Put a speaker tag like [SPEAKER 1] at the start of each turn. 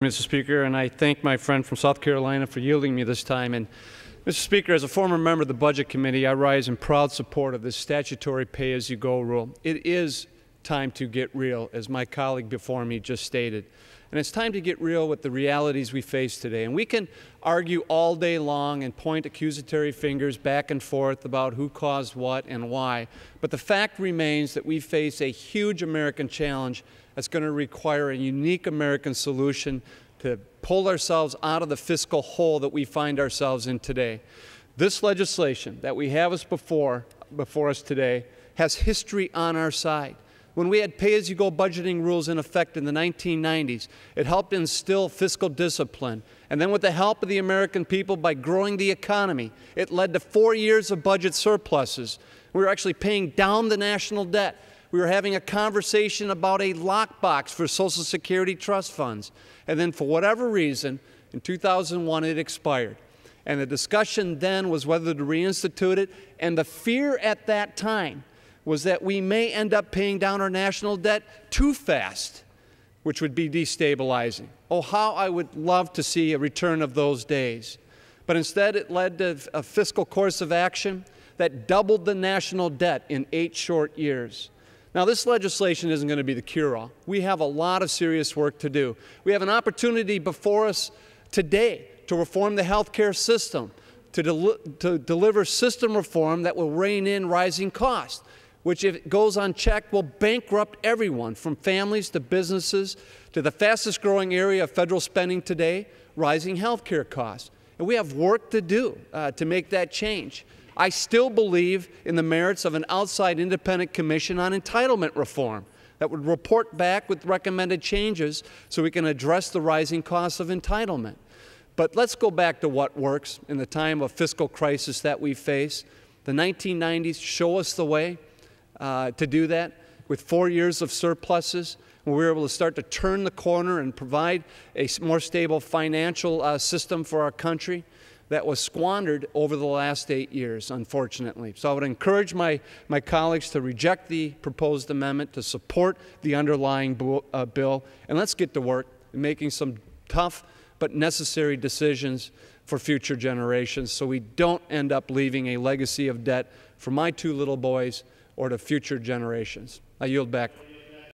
[SPEAKER 1] Mr. Speaker, and I thank my friend from South Carolina for yielding me this time. And Mr. Speaker, as a former member of the Budget Committee, I rise in proud support of this statutory pay-as-you-go rule. It is time to get real, as my colleague before me just stated. And it's time to get real with the realities we face today. And we can argue all day long and point accusatory fingers back and forth about who caused what and why. But the fact remains that we face a huge American challenge that's going to require a unique American solution to pull ourselves out of the fiscal hole that we find ourselves in today. This legislation that we have before us today has history on our side. When we had pay-as-you-go budgeting rules in effect in the 1990s, it helped instill fiscal discipline. And then with the help of the American people, by growing the economy, it led to 4 years of budget surpluses. We were actually paying down the national debt. We were having a conversation about a lockbox for Social Security trust funds. And then for whatever reason, in 2001, it expired. And the discussion then was whether to reinstitute it. And the fear at that time was that we may end up paying down our national debt too fast, which would be destabilizing. Oh, how I would love to see a return of those days. But instead, it led to a fiscal course of action that doubled the national debt in 8 short years. Now, this legislation isn't going to be the cure-all. We have a lot of serious work to do. We have an opportunity before us today to reform the health care system, to deliver system reform that will rein in rising costs, which, if it goes unchecked, will bankrupt everyone, from families to businesses to the fastest growing area of federal spending today, rising health care costs. And we have work to do to make that change. I still believe in the merits of an outside independent commission on entitlement reform that would report back with recommended changes so we can address the rising costs of entitlement. But let's go back to what works in the time of fiscal crisis that we face. The 1990s show us the way to do that, with 4 years of surpluses, when we were able to start to turn the corner and provide a more stable financial system for our country that was squandered over the last 8 years, unfortunately. So I would encourage my colleagues to reject the proposed amendment, to support the underlying bill, and let's get to work in making some tough but necessary decisions for future generations so we don't end up leaving a legacy of debt for my 2 little boys or to future generations. I yield back.